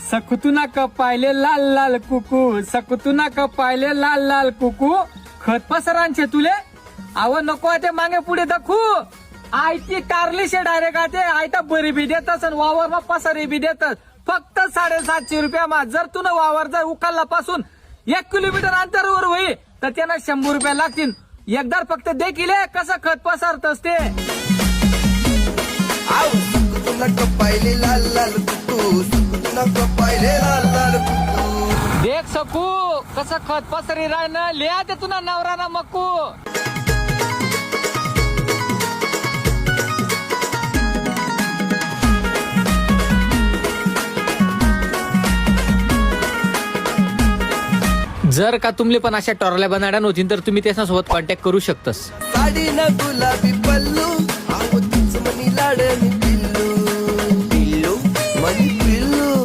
सकुतुना कपायले लाल लाल कुकू, सकुतुना कपायले लाल लाल कुकू, खत पसरांचे तुले आव नको ते मागे पुढे दाखवू. आयती कारली शे डायरेक्ट आते आयता बरी बी देतस आणि वावर पसारी बी देतस. फक्त 750 रुपया मा. जर तुला वावर जर उकालला पासून 1 किलोमीटर अंतरावर होई तर त्यांना 100 रुपये लागतील. एकदा फक्त देखील कसं खत पसरतस ते. सकुतुना कपायले लाल लाल कुकू, सकुतुना कपायले लाल लाल कुकू. देख सकू कसं खत पसरी राहणं लिहा ते तुला नवरा ना मक्कू. जर का तुम्ही पण अशा टॉरल्या बनाड्या नव्हती तर तुम्ही त्याच्यासोबत कॉन्टॅक्ट करू शकतास. साडी ना गुलाबी पल्लू, आहो तुझ मनी लाडणी